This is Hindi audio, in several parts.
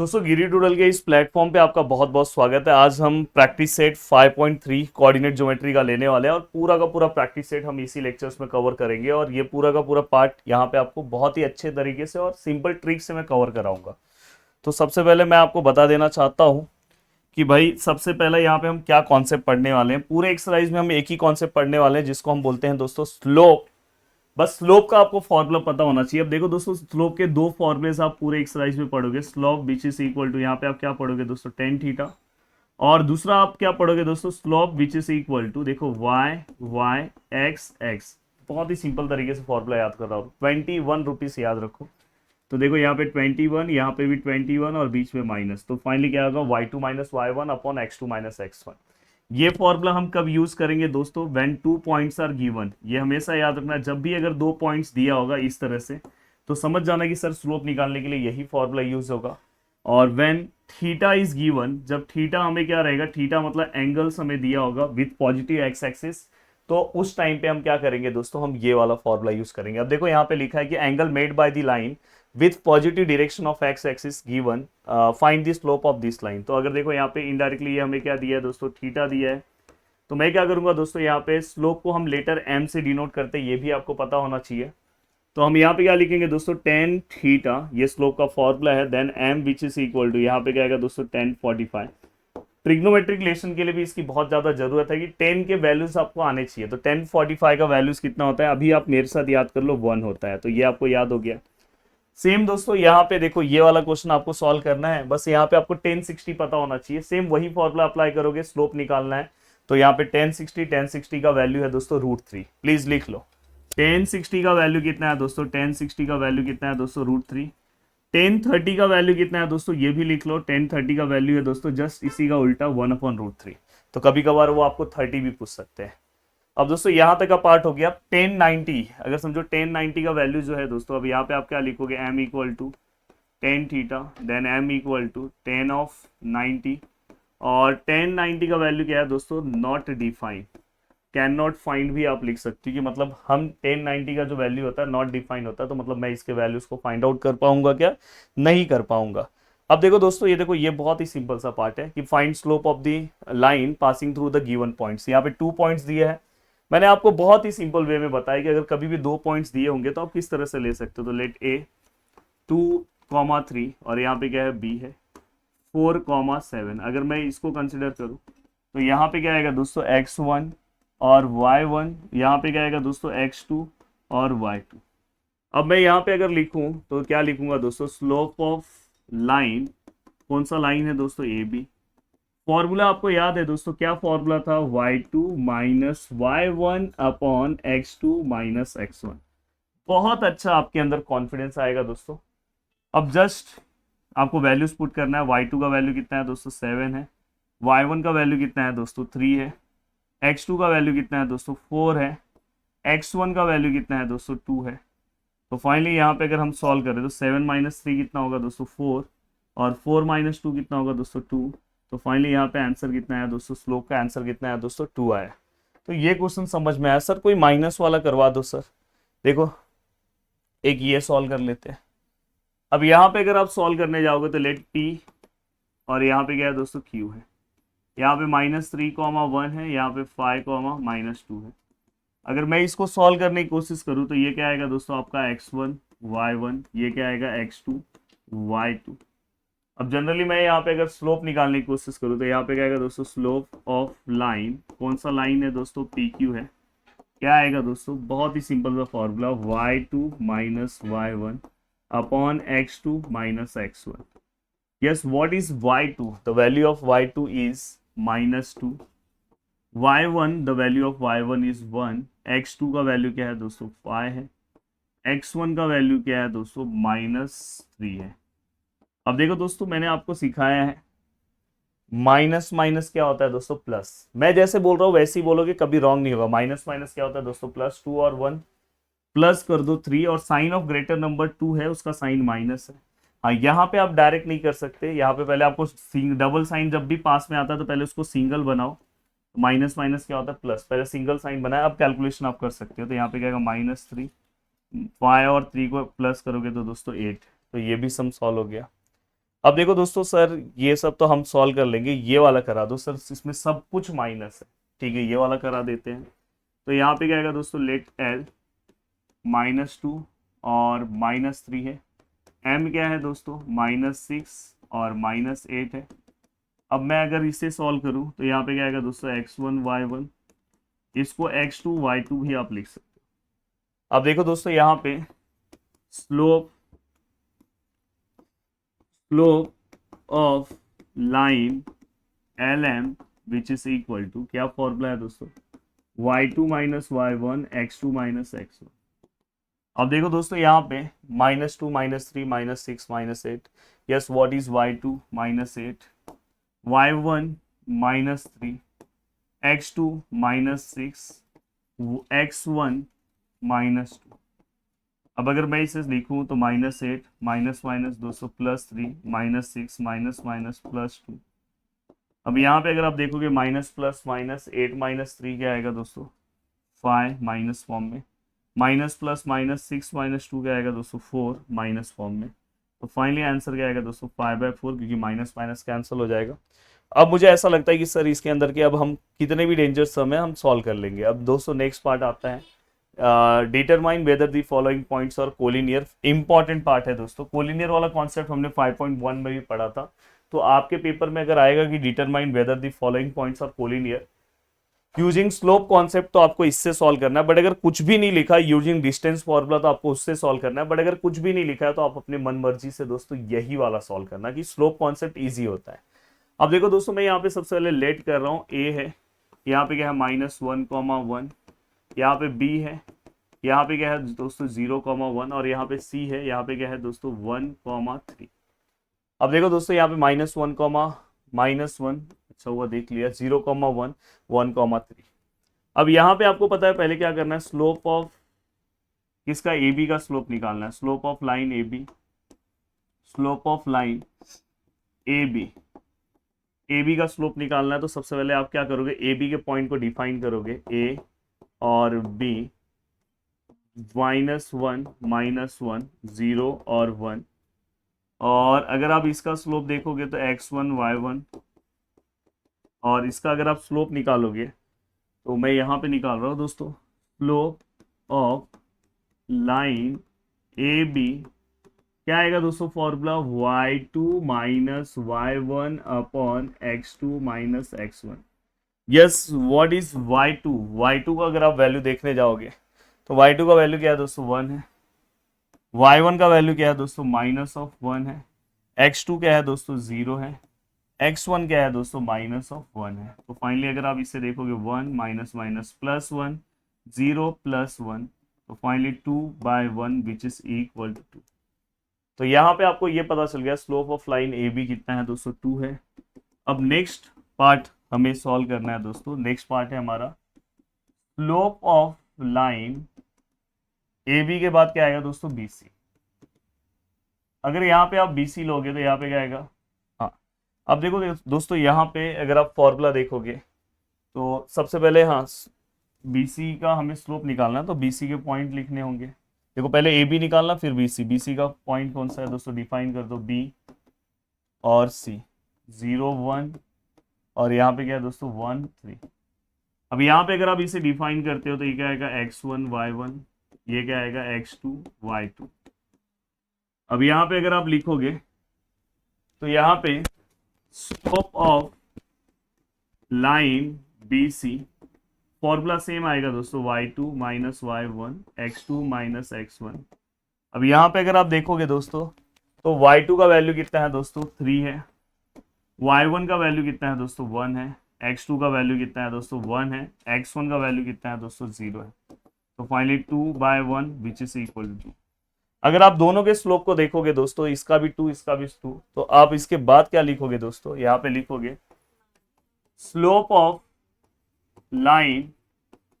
दोस्तों गिरी डूडल के इस प्लेटफॉर्म पे आपका बहुत बहुत स्वागत है। आज हम प्रैक्टिस सेट 5.3 कोऑर्डिनेट ज्योमेट्री का लेने वाले हैं और पूरा का पूरा प्रैक्टिस सेट हम इसी लेक्चर्स में कवर करेंगे और ये पूरा का पूरा पार्ट यहाँ पे आपको बहुत ही अच्छे तरीके से और सिंपल ट्रिक से मैं कवर कराऊंगा। तो सबसे पहले मैं आपको बता देना चाहता हूँ कि भाई सबसे पहले यहाँ पे हम क्या कॉन्सेप्ट पढ़ने वाले हैं। पूरे एक्सरसाइज में हम एक ही कॉन्सेप्ट पढ़ने वाले हैं जिसको हम बोलते हैं दोस्तों स्लोप। बस स्लोप का आपको फॉर्मूला पता होना चाहिए। अब देखो दोस्तों, स्लोप के दो फॉर्मुलेस आप पूरे एक्सरसाइज में पढ़ोगे। Slope which is equal to, यहाँ पे आप क्या पढ़ोगे दोस्तों, टेन थीटा। और दूसरा आप क्या पढ़ोगे दोस्तों, slope which is equal to, देखो वाई वाई एक्स एक्स। बहुत ही सिंपल तरीके से फॉर्मूला याद कर रहा हूँ, 21 रुपीज याद रखो। तो देखो यहाँ पे 21, यहाँ पे भी 21 और बीच में माइनस, तो फाइनली क्या होगा, y2 minus y1 upon x2 minus x1। ये फॉर्मूला हम कब यूज करेंगे दोस्तों, व्हेन 2 पॉइंट्स आर गिवन। ये हमेशा याद रखना, जब भी अगर 2 पॉइंट्स दिया होगा इस तरह से तो समझ जाना कि सर स्लोप निकालने के लिए यही फॉर्मूला यूज होगा। और व्हेन थीटा इज गिवन, जब थीटा हमें क्या रहेगा, थीटा मतलब एंगल्स हमें दिया होगा विथ पॉजिटिव एक्स एक्सिस, तो उस टाइम पे हम क्या करेंगे दोस्तों, हम ये वाला फॉर्मूला यूज करेंगे। अब देखो यहाँ पे लिखा है कि angle made by the line with positive direction of x axis given, find the slope of this line. तो अगर देखो यहाँ पे इनडायरेक्टली ये हमें क्या दिया है दोस्तों, थीटा दिया है। तो मैं क्या करूंगा दोस्तों, यहाँ पे स्लोप को हम लेटर m से डिनोट करते हैं, ये भी आपको पता होना चाहिए। तो हम यहाँ पे क्या लिखेंगे दोस्तों, टेन थीटा, ये स्लोप का फॉर्मूला है। Then m which is equal to, यहाँ पे क्या आएगा दोस्तों, 1045। ट्रिग्नोमेट्रिक रिलेशन के लिए भी इसकी बहुत ज्यादा जरूरत है कि 10 के वैल्यूज आपको आने चाहिए। तो 1045 का वैल्यूज कितना होता है, अभी आप मेरे साथ याद कर लो, 1 होता है। तो ये आपको याद हो गया। सेम दोस्तों यहाँ पे देखो, ये वाला क्वेश्चन आपको सॉल्व करना है। बस यहाँ पे आपको 1060 पता होना चाहिए। सेम वही फॉर्मूला अप्लाई करोगे, स्लोप निकालना है। तो यहाँ पे 1060 का वैल्यू है दोस्तों √3। प्लीज लिख लो, 1060 का वैल्यू कितना है दोस्तों, 1060 का वैल्यू कितना है दोस्तों, √3। 1030 का वैल्यू कितना है दोस्तों, ये भी लिख लो, 1030 का वैल्यू है दोस्तों जस्ट इसी का उल्टा 1/√3। तो कभी कभार वो आपको 30 भी पूछ सकते हैं। अब दोस्तों यहाँ तक का पार्ट हो गया। 1090, अगर समझो 1090 का वैल्यू जो है दोस्तों, अब यहाँ पे आप क्या लिखोगे, m equal to 10 theta, then m equal to 10 of 90। और 1090 का वैल्यू क्या है दोस्तों, not define, can not find भी आप लिख सकते हो कि मतलब हम 1090 का जो वैल्यू होता है नॉट डिफाइन होता है, तो मतलब मैं इसके वैल्यूज को फाइंड आउट कर पाऊंगा क्या, नहीं कर पाऊंगा। अब देखो दोस्तों, ये देखो, ये बहुत ही सिंपल सा पार्ट है कि find slope of the line passing through the given points. यहाँ पे 2 पॉइंट्स दिए हैं। मैंने आपको बहुत ही सिंपल वे में बताया कि अगर कभी भी 2 पॉइंट्स दिए होंगे तो आप किस तरह से ले सकते हो। तो लेट ए 2,3 और यहाँ पे क्या है, बी है 4,7। अगर मैं इसको कंसिडर करूँ तो यहाँ पे क्या आएगा दोस्तों, x1 और y1, यहाँ पे क्या आएगा दोस्तों, x2 और y2। अब मैं यहाँ पे अगर लिखूं तो क्या लिखूंगा दोस्तों, स्लोप ऑफ लाइन, कौन सा लाइन है दोस्तों, ए बी। फॉर्मूला आपको याद है दोस्तों, क्या फॉर्मूला था, y2 minus y1 upon x2 minus x1। बहुत अच्छा आपके अंदर कॉन्फिडेंस आएगा दोस्तों। अब जस्ट आपको वैल्यूज पुट करना है। y2 का वैल्यू कितना है दोस्तों, 7 है। y1 का वैल्यू कितना है दोस्तों, 3 है। x2 का वैल्यू कितना है दोस्तों, 4 है। x1 का वैल्यू कितना है दोस्तों, 2 है। तो फाइनली यहाँ पे अगर हम सॉल्व करें तो 7 माइनस 3 कितना होगा दोस्तों, 4। और 4 माइनस 2 कितना होगा दोस्तों, 2। तो फाइनली यहाँ पे आंसर कितना है दोस्तों, स्लोप का आंसर कितना है दोस्तों, 2 आया। तो ये क्वेश्चन समझ में आया। सर कोई माइनस वाला करवा दो सर। देखो एक ये सॉल्व कर लेते हैं। अब यहाँ पे अगर आप सॉल्व करने जाओगे तो लेट पी, और यहाँ पे क्या है दोस्तों, क्यू है। यहाँ पे -3,1 है, यहाँ पे 5,-2 है। अगर मैं इसको सॉल्व करने की कोशिश करूँ तो ये क्या आएगा दोस्तों, आपका x1 y1, ये क्या आएगा x2 y2। अब जनरली मैं यहाँ पे अगर स्लोप निकालने की कोशिश करूँ तो यहाँ पे क्या आएगा दोस्तों, स्लोप ऑफ लाइन, कौन सा लाइन है दोस्तों, PQ है। क्या आएगा दोस्तों, बहुत ही सिंपल सा formula, y2 minus y1 upon x2 minus x1। Yes, what is y2, the value of y2 is -2, y1 the value of y1 is 1, x2 का वैल्यू क्या है दोस्तों, 5 है। x1 का वैल्यू क्या है दोस्तों, -3 है। अब देखो दोस्तों, मैंने आपको सिखाया है माइनस माइनस क्या होता है दोस्तों, प्लस। मैं जैसे बोल रहा हूँ वैसे ही बोलोगे, कभी रॉन्ग नहीं होगा। माइनस माइनस क्या होता है दोस्तों, +2 और 1, प्लस कर दो 3, और साइन ऑफ ग्रेटर नंबर 2 है, उसका साइन माइनस है। हाँ, यहाँ पे आप डायरेक्ट नहीं कर सकते। यहाँ पे पहले आपको डबल साइन जब भी पास में आता है तो पहले उसको सिंगल बनाओ। माइनस माइनस क्या होता है, प्लस, पहले सिंगल साइन बनाया, अब कैलकुलेशन आप कर सकते हो। तो यहाँ पे क्या आएगा, -3, 5 और 3 को प्लस करोगे तो दोस्तों 8। तो ये भी सम सॉल्व हो गया। अब देखो दोस्तों, सर ये सब तो हम सॉल्व कर लेंगे, ये वाला करा दो सर, इसमें सब कुछ माइनस है। ठीक है, ये वाला करा देते हैं। तो यहाँ पे क्या आएगा दोस्तों, लेट एल -2 और -3 है। एम क्या है दोस्तों, -6 और -8 है। अब मैं अगर इसे सॉल्व करूं तो यहाँ पे क्या आएगा दोस्तों, x1 y1, इसको x2 y2 भी आप लिख सकते हो। अब देखो दोस्तों, यहाँ पे slope slope of line L M which is equal to, क्या फॉर्मूला है दोस्तों, y2 minus y1 x2 minus x1। अब देखो दोस्तों, यहाँ पे -2 -3 -6 -8, yes what is y2 -8, y1 -3, x2 -6, x1 -2। अब अगर मैं इसे लिखूं तो -8 माइनस माइनस दोस्तों +3 -6 माइनस माइनस +2। अब यहाँ पे अगर आप देखोगे माइनस प्लस -8 -3 क्या आएगा दोस्तों, 5 माइनस फॉर्म में, माइनस प्लस -6 -2 क्या आएगा दोस्तों, 4 माइनस फॉर्म में। तो फाइनली आंसर क्या आएगा दोस्तों, 5/4, क्योंकि माइनस माइनस कैंसिल हो जाएगा। अब मुझे ऐसा लगता है कि सर इसके अंदर के अब हम कितने भी डेंजर सम है हम सॉल्व कर लेंगे। अब दोस्तों नेक्स्ट पार्ट आता है, determine whether the following points और कोलिनियर। इंपॉर्टेंट पार्ट है दोस्तों, कोलिनियर वाला कॉन्सेप्ट हमने 5.1 में भी पढ़ा था। तो आपके पेपर में अगर आएगा कि determine whether the following points और कोलिनियर यूजिंग स्लोप कॉन्सेप्ट, तो आपको इससे सॉल्व करना है। बट अगर कुछ भी नहीं लिखा यूजिंग डिस्टेंस फॉर्मूला, तो आपको उससे सॉल्व करना है। बट अगर कुछ भी नहीं लिखा है तो आप अपने मन मर्जी से दोस्तों यही वाला सॉल्व करना, कि स्लोप कॉन्सेप्ट ईजी होता है। अब देखो दोस्तों, मैं यहाँ पे सबसे पहले लेट कर रहा हूँ, ए है, यहाँ पे क्या है -1, 1, यहाँ पे बी है, यहाँ पे क्या है दोस्तों 0, 1, और यहाँ पे सी है, यहाँ पे क्या है दोस्तों 1, 3। अब देखो दोस्तों, यहाँ पे -1, अच्छा हुआ देख लिया, 0, 1, 1, 3। अब यहाँ पे आपको पता है पहले क्या करना है, स्लोप ऑफ किसका, ए बी का स्लोप निकालना है। Slope of line A B, slope of line A B का स्लोप निकालना है। तो सबसे पहले आप क्या करोगे, ए बी के पॉइंट को डिफाइन करोगे, ए और बी, -1 -1 0 और 1। और अगर आप इसका स्लोप देखोगे तो x1 y1, और इसका अगर आप स्लोप निकालोगे तो मैं यहाँ पे निकाल रहा हूँ दोस्तों, slope of line A B क्या आएगा दोस्तों, formula y2 minus y1 upon x2 minus x1। Yes what is y2 का अगर आप वैल्यू देखने जाओगे तो y2 का वैल्यू क्या है दोस्तों, 1 है। y1 का वैल्यू क्या है दोस्तों, -1 है। x2 क्या है दोस्तों, 0 है। x1 क्या है दोस्तों, -1 है। तो फाइनली अगर आप इसे देखोगे 1 माइनस माइनस +1, 0 +1, तो finally 2/1 which is equal to 2। तो यहाँ पे आपको ये पता चल गया slope of line A B कितना है दोस्तों, 2 है। अब नेक्स्ट पार्ट हमें सॉल्व करना है दोस्तों। नेक्स्ट पार्ट है हमारा slope of line A B के बाद क्या आएगा दोस्तों, बी सी। अगर यहाँ पे आप बी सी लोगे तो यहाँ पे क्या आएगा, हाँ। अब देखो दोस्तों, यहाँ पे अगर आप फॉर्मूला देखोगे तो सबसे पहले हाँ, बी सी का हमें स्लोप निकालना है, तो बी सी के पॉइंट लिखने होंगे। देखो पहले ए बी निकालना फिर बी सी का पॉइंट कौन सा है दोस्तों, डिफाइन कर दो, बी और सी, 0 1, और यहाँ पे क्या है दोस्तों 1 3। अब यहाँ पे अगर आप इसे डिफाइन करते हो तो ये क्या आएगा, x1 y1, ये क्या आएगा x2 y2। अब यहाँ पे अगर आप लिखोगे तो यहाँ पे slope of line B C formula same आएगा दोस्तों, y2 minus y1 x2 minus x1। अब यहाँ पे अगर आप देखोगे दोस्तों तो y2 का वैल्यू कितना है दोस्तों, 3 है। y1 का वैल्यू कितना है दोस्तों, 1 है। x2 का वैल्यू कितना है दोस्तों, 1 है। x1 का वैल्यू कितना है दोस्तों, 0 है। तो finally 2/1 which is equal to 2। अगर आप दोनों के स्लोप को देखोगे दोस्तों, इसका भी 2 इसका भी 2, तो आप इसके बाद क्या लिखोगे दोस्तों, यहाँ पे लिखोगे slope of line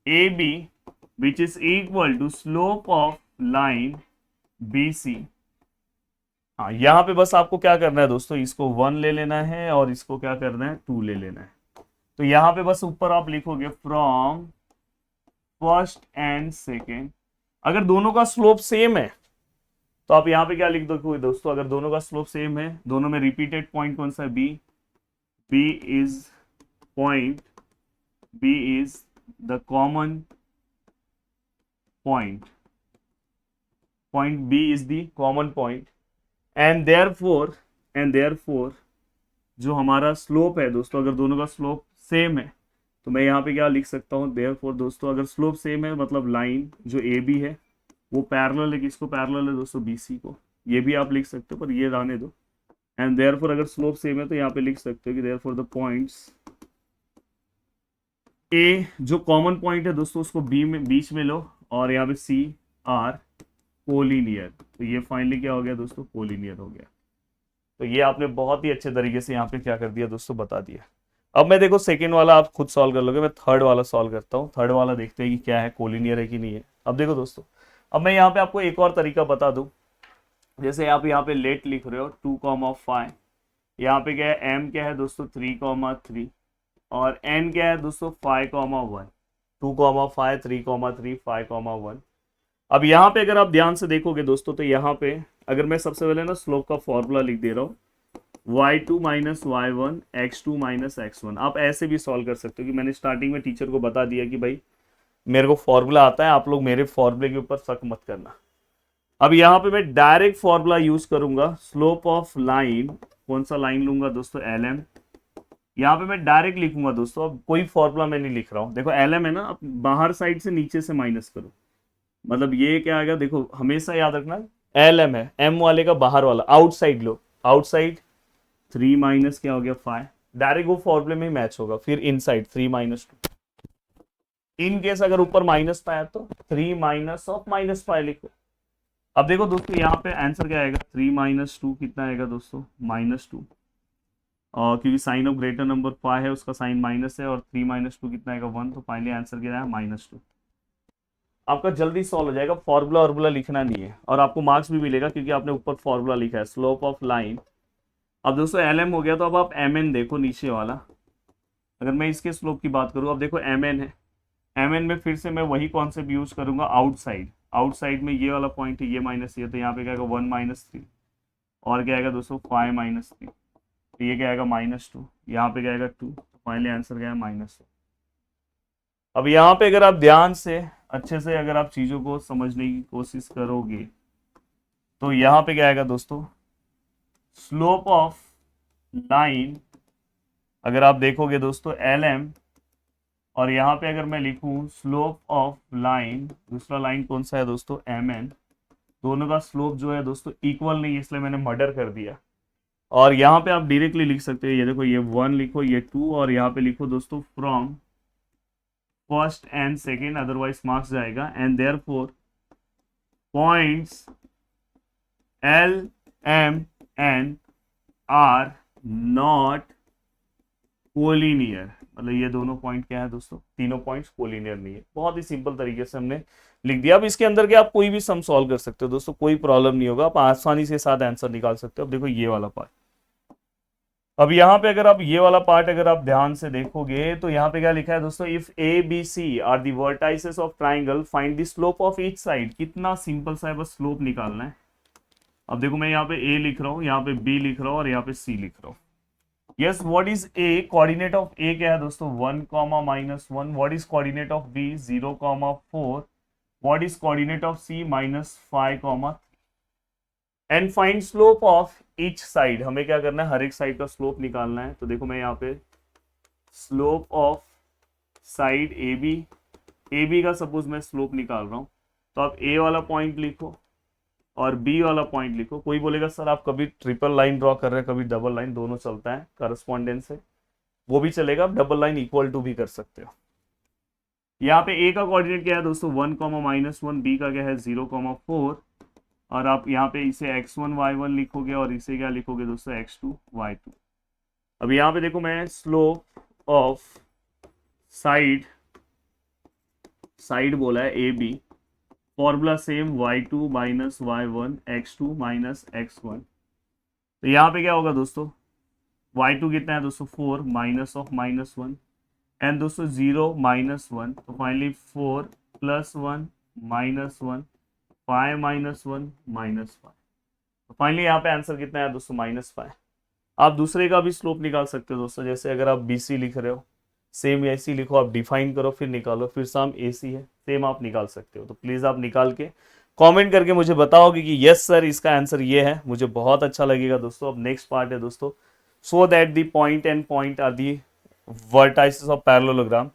A B which is equal to slope of line B C. हाँ, यहाँ पे बस आपको क्या करना है दोस्तों, इसको 1 ले लेना है और इसको क्या करना है, 2 ले लेना है। तो यहाँ पे बस ऊपर आप लिखोगे फ्रॉम फर्स्ट एंड सेकेंड। अगर दोनों का स्लोप सेम है तो आप यहाँ पे क्या लिख दोगे दोस्तों, अगर दोनों का स्लोप सेम है, दोनों में रिपीटेड पॉइंट कौन सा है, B, B is point, B is the common point, point B is the common point, and therefore जो हमारा स्लोप है दोस्तों, अगर दोनों का स्लोप सेम है तो मैं यहाँ पे क्या लिख सकता हूँ, देयरफॉर दोस्तों अगर स्लोप सेम है मतलब लाइन जो ए बी है वो पैरेलल है, किसको पैरेलल है दोस्तों, बी सी को। ये भी आप लिख सकते हो पर ये रहने दो। एंड देयरफॉर अगर स्लोप सेम है तो यहाँ पे लिख सकते हो कि देयरफॉर द पॉइंट्स ए जो कॉमन पॉइंट है दोस्तों उसको बी में बीच में लो, और यहाँ पे सी आर कोलिनियर। तो ये फाइनली क्या हो गया दोस्तों, कोलिनियर हो गया। तो ये आपने बहुत ही अच्छे तरीके से यहाँ पे क्या कर दिया दोस्तों, बता दिया। अब मैं देखो सेकंड वाला आप खुद सॉल्व कर लोगे, मैं थर्ड वाला सॉल्व करता हूँ। थर्ड वाला देखते हैं कि क्या है, कोलिनियर है कि नहीं है। अब देखो दोस्तों, अब मैं यहाँ पे आपको एक और तरीका बता दूं। जैसे आप यहाँ पे लेट लिख रहे हो 2,5, यहाँ पे क्या है, एम क्या है दोस्तों 3,3, और एन क्या है दोस्तों 5,1, 2,5, 3,3, 5,1। अब यहाँ पे अगर आप ध्यान से देखोगे दोस्तों तो यहाँ पे अगर मैं सबसे पहले ना स्लोप का फॉर्मूला लिख दे रहा हूँ, y2 minus y1 x2 minus x1। आप ऐसे भी सॉल्व कर सकते हो कि मैंने स्टार्टिंग में टीचर को बता दिया कि भाई मेरे को फॉर्मूला आता है, आप लोग मेरे फॉर्मूले के ऊपर शक मत करना। अब यहाँ पे मैं डायरेक्ट फॉर्मूला यूज करूंगा, स्लोप ऑफ लाइन, कौन सा लाइन लूंगा दोस्तों, LM। यहाँ पे मैं डायरेक्ट लिखूंगा दोस्तों, अब कोई फॉर्मूला मैं नहीं लिख रहा हूँ। देखो LM है ना, अब बाहर साइड से नीचे से माइनस करो, मतलब ये क्या आएगा, देखो हमेशा याद रखना LM है, M वाले का बाहर वाला, आउटसाइड लो, आउटसाइड 3 माइनस क्या हो गया 5, डायरेक्ट वो फॉर्मूले में ही मैच होगा। फिर इनसाइड 3 माइनस 2, इन केस अगर ऊपर माइनस पाया तो 3 माइनस ऑफ माइनस 5 लिखो। अब देखो दोस्तों यहाँ पे आंसर क्या आएगा, 3 माइनस 2 कितना आएगा दोस्तों, -2, और क्योंकि साइन ऑफ ग्रेटर नंबर 5 है उसका साइन माइनस है, और 3 माइनस 2 कितना आएगा 1, तो फाइनली आंसर क्या आया -2। आपका जल्दी सॉल्व हो जाएगा, फॉर्मूला वॉर्मूला लिखना नहीं है, और आपको मार्क्स भी मिलेगा क्योंकि आपने ऊपर फॉर्मूला लिखा है, स्लोप ऑफ लाइन। अब दोस्तों LM हो गया, तो अब आप MN देखो नीचे वाला। अगर मैं इसके स्लोप की बात करूँ, अब देखो MN है, MN में फिर से मैं वही कॉन्सेप्ट यूज करूंगा, आउटसाइड, आउटसाइड में ये वाला पॉइंट है, ये माइनस ये, तो यहाँ पे क्या आएगा 1 माइनस 3, और क्या आएगा दोस्तों 5 माइनस 3, तो ये क्या आएगा -2, यहाँ पे क्या आएगा 2, फाइनली आंसर क्या है -2। अब यहाँ पे अगर आप ध्यान से अच्छे से अगर आप चीजों को समझने की कोशिश करोगे तो यहाँ पे क्या आएगा दोस्तों, स्लोप ऑफ लाइन, अगर आप देखोगे दोस्तों LM, और यहाँ पे अगर मैं लिखूं स्लोप ऑफ लाइन, दूसरा लाइन कौन सा है दोस्तों MN, दोनों का स्लोप जो है दोस्तों इक्वल नहीं है, इसलिए मैंने मर्डर कर दिया। और यहाँ पे आप डायरेक्टली लिख सकते हो, ये देखो ये 1 लिखो, ये 2, और यहाँ पे लिखो दोस्तों from first and second, otherwise marks जाएगा। And therefore points LM are not collinear, मतलब ये दोनों पॉइंट क्या है दोस्तों, तीनों पॉइंट्स कोलिनियर नहीं है। बहुत ही सिंपल तरीके से हमने लिख दिया। अब इसके अंदर के आप कोई भी सम सॉल्व कर सकते हो दोस्तों, कोई प्रॉब्लम नहीं होगा, आप आसानी से साथ आंसर निकाल सकते हो। अब देखो ये वाला पार्ट, अब यहाँ पे अगर आप ये वाला पार्ट अगर आप ध्यान से देखोगे तो यहाँ पे क्या लिखा है दोस्तों, if ABC are the vertices of triangle find the slope of each side. कितना सिंपल सा है, बस स्लोप निकालना है। अब देखो मैं यहाँ पे A लिख रहा हूँ, यहाँ पे B लिख रहा हूँ, और यहाँ पे C लिख रहा हूँ। Yes, what is A, coordinate of A क्या है दोस्तों 1, -1। What is coordinate of B 0,4। What is coordinate of C -5, and find slope of each side. हमें क्या करना है, हर एक साइड का स्लोप निकालना है। तो देखो मैं यहाँ पे स्लोप ऑफ साइड AB का सपोज मैं स्लोप निकाल रहा हूँ, तो आप A वाला पॉइंट लिखो और B वाला पॉइंट लिखो। कोई बोलेगा सर आप कभी ट्रिपल लाइन ड्रॉ कर रहे हैं, कभी डबल लाइन, दोनों चलता है करस्पॉन्डेंस से, वो भी चलेगा। आप डबल लाइन इक्वल टू भी कर सकते हो। यहाँ पे A का कोऑर्डिनेट क्या है दोस्तों 1, -1, B का क्या है 0,4, और आप यहाँ पे इसे x1 y1 लिखोगे और इसे क्या लिखोगे दोस्तों x2 y2। अब यहाँ पे देखो मैं स्लोप ऑफ साइड बोला है AB, formula same y2 minus y1 x2 minus x1। तो यहाँ पे क्या होगा दोस्तों, y2 कितना है दोस्तों 4, माइनस ऑफ -1, एंड दोस्तों 0 -1, तो फाइनली 4 + 1 -1, 5 -1 -5। तो फाइनली यहाँ पे आंसर कितना है दोस्तों, -5। आप दूसरे का भी स्लोप निकाल सकते हो दोस्तों, जैसे अगर आप BC लिख रहे हो, सेम ऐसी लिखो, आप डिफाइन करो फिर निकालो, फिर सम AC है, सेम आप निकाल सकते हो। तो प्लीज़ आप निकाल के कमेंट करके मुझे बताओगे कि यस सर इसका आंसर ये है, मुझे बहुत अच्छा लगेगा दोस्तों। अब नेक्स्ट पार्ट है दोस्तों, so that the point and point are the vertices of parallelogram.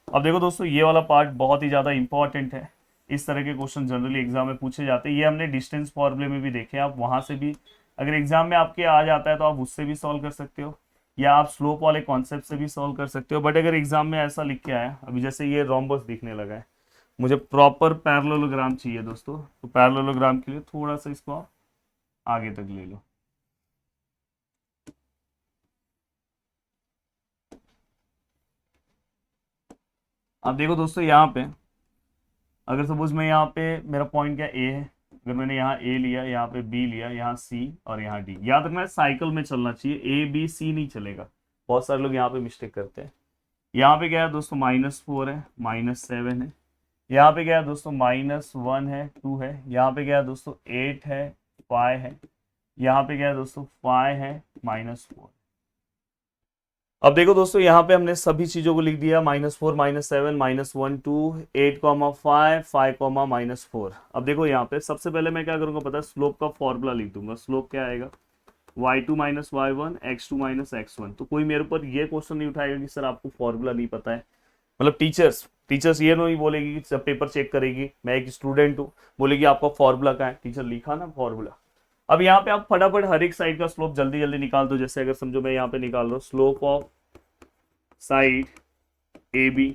अब देखो दोस्तों, ये वाला पार्ट बहुत ही ज़्यादा इंपॉर्टेंट है, इस तरह के क्वेश्चन जनरली एग्जाम में पूछे जाते हैं। ये हमने डिस्टेंस फॉर्मूले में भी देखे, आप वहां से भी अगर एग्जाम में आपके आ जाता है तो आप उससे भी सॉल्व कर सकते हो, या आप स्लोप वाले कॉन्सेप्ट से भी सॉल्व कर सकते हो। बट अगर एग्जाम में ऐसा लिख के आया, अभी जैसे ये रोम्बस दिखने लगा है, मुझे प्रॉपर पैरेललोग्राम चाहिए दोस्तों, तो पैरेललोग्राम के लिए थोड़ा सा इसको आप आगे तक ले लो। अब देखो दोस्तों, यहाँ पे अगर सपोज मैं यहाँ पे, मेरा पॉइंट क्या A है, अगर मैंने यहाँ A लिया, यहाँ पे B लिया, यहाँ C और यहाँ D, याद रखना साइकिल में चलना चाहिए, ABC नहीं चलेगा। बहुत सारे लोग यहाँ पे मिस्टेक करते हैं। यहाँ पे क्या है दोस्तों, -4 है, -7 है, यहाँ पे क्या है दोस्तों, -1 है, 2 है, यहाँ पे क्या है दोस्तों, 8 है, 5 है, यहाँ पे क्या है दोस्तों, 5 है, -4। अब देखो दोस्तों, यहाँ पे हमने सभी चीजों को लिख दिया, -4, -7, -1, 2, 8, 5, 5, -4। अब देखो यहाँ पे सबसे पहले मैं क्या करूंगा पता है, स्लोप का फॉर्मूला लिख दूंगा। स्लोप क्या आएगा, y2 - y1, x2 - x1। तो कोई मेरे ऊपर ये क्वेश्चन नहीं उठाएगा कि सर आपको फॉर्मूला नहीं पता है। मतलब टीचर्स ये नहीं बोलेगी कि जब पेपर चेक करेगी, मैं एक स्टूडेंट हूँ, बोलेगी आपका फॉर्मूला क्या है, टीचर लिखा ना फॉर्मूला। अब यहाँ पे आप फटाफट हर एक साइड का स्लोप जल्दी जल्दी निकाल दो। जैसे अगर समझो मैं यहाँ पे निकाल रहा हूँ slope of side AB,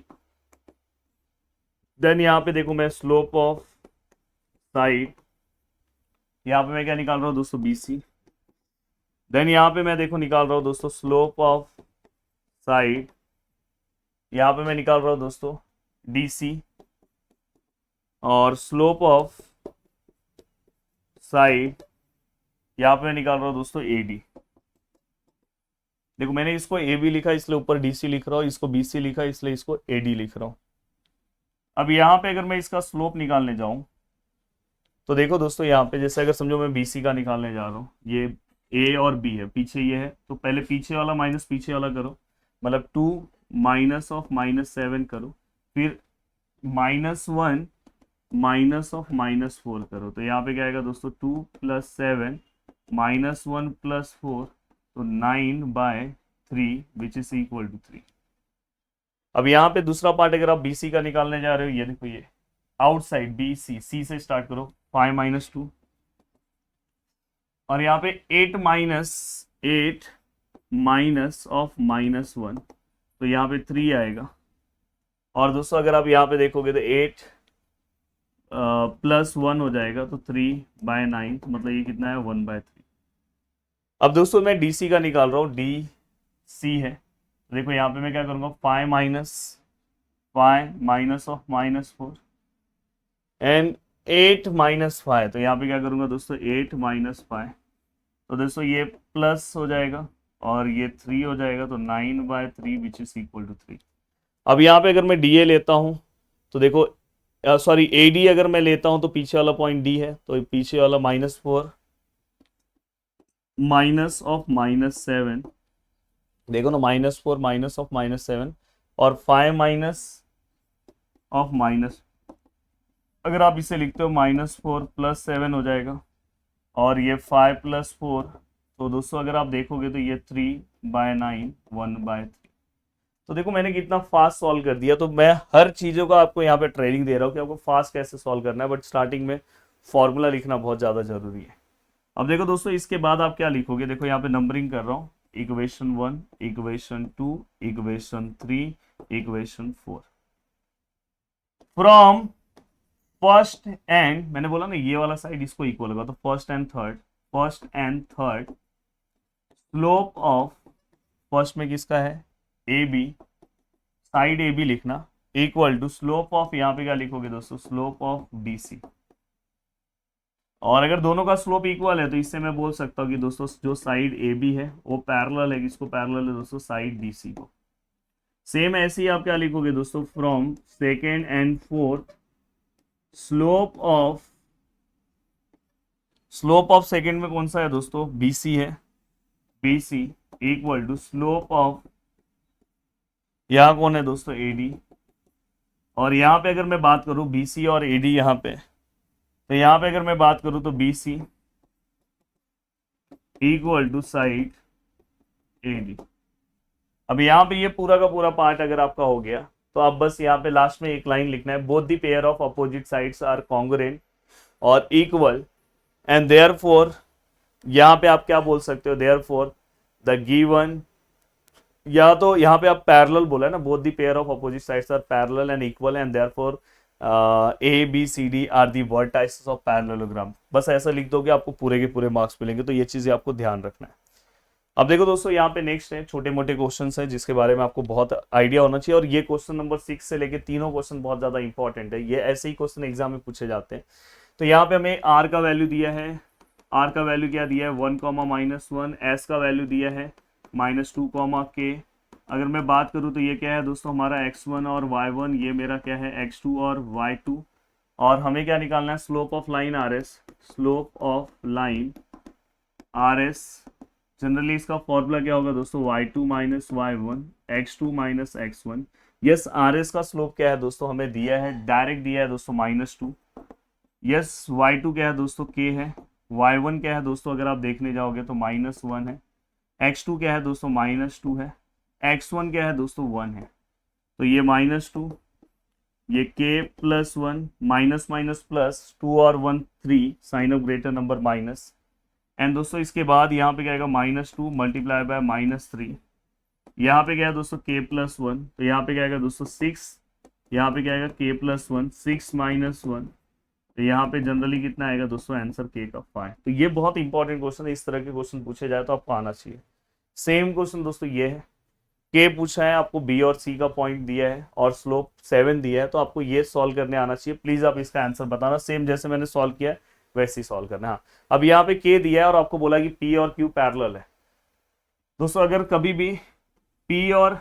then यहाँ पे देखो मैं स्लोप ऑफ साइड, यहाँ पे मैं क्या निकाल रहा हूँ दोस्तों, BC। देन यहाँ पे मैं देखो निकाल रहा हूँ दोस्तों स्लोप ऑफ साइड, यहाँ पे मैं निकाल रहा हूँ दोस्तों DC, और स्लोप ऑफ साइड यहाँ पे मैं निकाल रहा हूँ दोस्तों AD। देखो मैंने इसको AB लिखा इसलिए ऊपर DC लिख रहा हूँ, इसको BC लिखा इसलिए इसको AD लिख रहा हूँ। अब यहाँ पे अगर मैं इसका स्लोप निकालने जाऊं तो देखो दोस्तों, यहाँ पे जैसे अगर समझो मैं BC का निकालने जा रहा हूँ, ये A और B है, पीछे ये है, तो पहले पीछे वाला माइनस पीछे वाला करो, मतलब 2 माइनस ऑफ -7 करो, फिर -1 माइनस ऑफ -4 करो। तो यहाँ पे क्या आएगा दोस्तों, 2 + 7 -1 + 4, तो 9/3 विच इज इक्वल टू 3। अब यहाँ पे दूसरा पार्ट अगर आप BC का निकालने जा रहे हो, ये देखो ये आउटसाइड BC, C से स्टार्ट करो, 5 - 2, और यहाँ पे 8 माइनस ऑफ -1, तो यहाँ पे 3 आएगा। और दोस्तों अगर आप यहाँ पे देखोगे तो 8 +1 हो जाएगा, तो 3/9, तो मतलब ये कितना है, 1/3। अब दोस्तों मैं DC का निकाल रहा हूँ, DC है, देखो यहाँ पे मैं क्या करूँगा, 5 माइनस ऑफ -4 एंड 8 - 5, तो यहाँ पे क्या करूँगा दोस्तों, 8 - 5, तो दोस्तों ये प्लस हो जाएगा और ये 3 हो जाएगा, तो 9/3 विच इज इक्वल टू 3। अब यहाँ पे अगर मैं DA लेता हूँ तो देखो, सॉरी AD अगर मैं लेता हूँ तो पीछे वाला पॉइंट D है, तो पीछे वाला -4 माइनस ऑफ -7, देखो ना, -4 माइनस ऑफ -7, और 5 माइनस ऑफ माइनस, अगर आप इसे लिखते हो -4 + 7 हो जाएगा, और ये 5 + 4, तो दोस्तों अगर आप देखोगे तो ये 3/9 1/3। तो देखो मैंने कितना फास्ट सॉल्व कर दिया। तो मैं हर चीज़ों का आपको यहाँ पे ट्रेनिंग दे रहा हूँ कि आपको फास्ट कैसे सॉल्व करना है, बट स्टार्टिंग में फॉर्मूला लिखना बहुत ज़्यादा जरूरी है। अब देखो दोस्तों, इसके बाद आप क्या लिखोगे, देखो यहाँ पे नंबरिंग कर रहा हूँ, equation 1, equation 2, equation 3, equation 4। From first and, मैंने बोला ना ये वाला साइड इसको इक्वल होगा, तो first and third slope of, first में किसका है, AB, साइड AB लिखना, इक्वल टू स्लोप ऑफ, यहाँ पे क्या लिखोगे दोस्तों, स्लोप ऑफ BC। और अगर दोनों का स्लोप इक्वल है तो इससे मैं बोल सकता हूँ कि दोस्तों जो साइड AB है वो पैरेलल है, किसको पैरेलल है दोस्तों, साइड BC को। सेम ऐसे ही आप क्या लिखोगे दोस्तों, from second and fourth slope slope of second में कौन सा है दोस्तों, BC है, BC equal to slope of, यहाँ कौन है दोस्तों, AD। और यहाँ पे अगर मैं बात करूँ BC और AD यहाँ पे, तो यहाँ पे अगर मैं बात करूँ तो BC equal to side AD। अब यहाँ पे ये पूरा का पूरा पार्ट अगर आपका हो गया, तो आप बस यहाँ पे लास्ट में एक लाइन लिखना है, both the pair of opposite sides are congruent और इक्वल एंड देयरफॉर, यहाँ पे आप क्या बोल सकते हो, देयरफॉर द गिवन, या तो यहाँ पे आप पैरेलल बोला है ना, both the pair of opposite sides are parallel and equal and therefore ABCD are the vertices of parallelogram. बस ऐसा लिख दोगे आपको पूरे के पूरे मार्क्स मिलेंगे। तो ये चीजें आपको ध्यान रखना है। अब देखो दोस्तों, यहाँ पे नेक्स्ट है, छोटे मोटे क्वेश्चन है जिसके बारे में आपको बहुत आइडिया होना चाहिए। और ये क्वेश्चन नंबर 6 से लेके तीनों क्वेश्चन बहुत ज्यादा इंपॉर्टेंट है। ये ऐसे ही क्वेश्चन एग्जाम में पूछे जाते हैं। तो यहाँ पे हमें R का वैल्यू दिया है, R का वैल्यू क्या दिया है, 1, -1, S का वैल्यू दिया है -2, K। अगर मैं बात करूँ तो ये क्या है दोस्तों, हमारा x1 और y1, ये मेरा क्या है x2 और y2। और हमें क्या निकालना है, slope of line RS, slope of line RS। Generally इसका फॉर्मूला क्या होगा दोस्तों, y2 - y1 x2 - x1। Yes, RS का स्लोप क्या है दोस्तों, हमें दिया है, डायरेक्ट दिया है दोस्तों -2। यस, y2 क्या है दोस्तों, k है। y1 क्या है दोस्तों, अगर आप देखने जाओगे तो -1 है। x2 क्या है दोस्तों, -2 है। x1 क्या है दोस्तों, 1 है। तो ये -2, ये k + 1, माइनस माइनस प्लस, 2 और 1 3, sign of greater number minus. And दोस्तों इसके बाद यहाँ पे क्या आएगा, -2 मल्टीप्लाई बाय -3। यहाँ पे क्या है दोस्तों, k + 1, तो यहाँ पे क्या आएगा दोस्तों 6। यहाँ पे क्या आएगा k + 1, 6 - 1, तो यहाँ पे जनरली कितना आएगा दोस्तों, आंसर k का 5। तो ये बहुत इंपॉर्टेंट क्वेश्चन है। इस तरह के क्वेश्चन पूछे जाए तो आपको आना चाहिए। सेम क्वेश्चन दोस्तों ये है, के पूछा है आपको, B और C का पॉइंट दिया है और स्लोप 7 दिया है, तो आपको ये सॉल्व करने आना चाहिए। प्लीज आप इसका आंसर बताना, सेम जैसे मैंने सॉल्व किया है वैसे ही सॉल्व करना। हाँ, अब यहाँ पे K दिया है और आपको बोला कि P और Q पैरेलल है। दोस्तों अगर कभी भी P और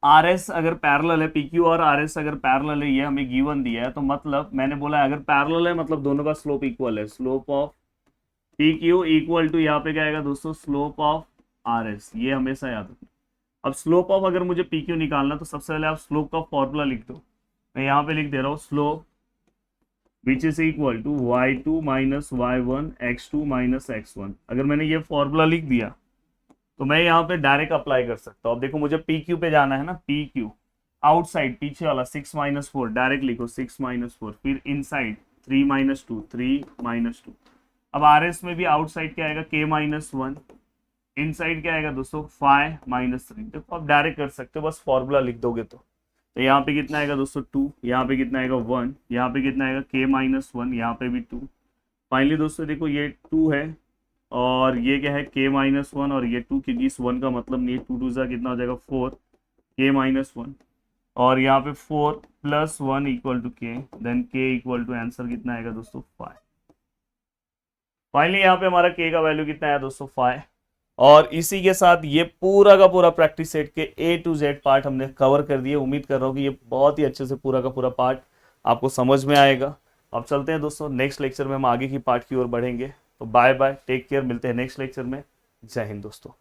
RS अगर पैरेलल है, PQ और RS अगर पैरेलल है, ये हमें गिवन दिया है, तो मतलब मैंने बोला अगर पैरेलल है मतलब दोनों का स्लोप इक्वल है। Slope of PQ equal to, यहाँ पे क्या आएगा दोस्तों, स्लोप ऑफ RS। ये हमेशा याद रखना। अब स्लोप ऑफ अगर मुझे PQ निकालना, तो सबसे पहले आप स्लोप का फॉर्मूला लिख दो। मैं यहाँ पे लिख दे रहा हूँ, slope which is equal to y2 - y1 x2 - x1। अगर मैंने ये फॉर्मूला लिख दिया तो मैं यहाँ पे डायरेक्ट अप्लाई कर सकता हूँ। अब देखो मुझे PQ पे जाना है ना, PQ आउटसाइड पीछे वाला 6 - 4, डायरेक्ट लिखो 6 - 4, फिर इनसाइड 3 - 2, 3 - 2। अब RS में भी आउटसाइड क्या आएगा, k - 1, इनसाइड क्या आएगा दोस्तों, 5 - 3। देखो आप डायरेक्ट कर सकते हो, बस फॉर्मूला लिख दोगे तो यहाँ पे कितना आएगा दोस्तों 2, यहाँ पे कितना आएगा 1, यहाँ पे कितना आएगा k - 1, यहाँ पे भी 2। फाइनली दोस्तों देखो ये 2 है और ये क्या है k - 1 और ये 2, क्योंकि इस 1 का मतलब नहीं है, 2 2 कितना हो जाएगा 4, k - 1 और यहाँ पे 4 + 1 equal to k, then k equal to, answer कितना आएगा दोस्तों 5। फाइनली यहाँ पे हमारा k का वैल्यू कितना आया दोस्तों 5। और इसी के साथ ये पूरा का पूरा प्रैक्टिस सेट के A to Z पार्ट हमने कवर कर दिए। उम्मीद कर रहा हूँ कि ये बहुत ही अच्छे से पूरा का पूरा पार्ट आपको समझ में आएगा। अब चलते हैं दोस्तों, नेक्स्ट लेक्चर में हम आगे की पार्ट की ओर बढ़ेंगे। तो बाय बाय, टेक केयर, मिलते हैं नेक्स्ट लेक्चर में। जय हिंद दोस्तों।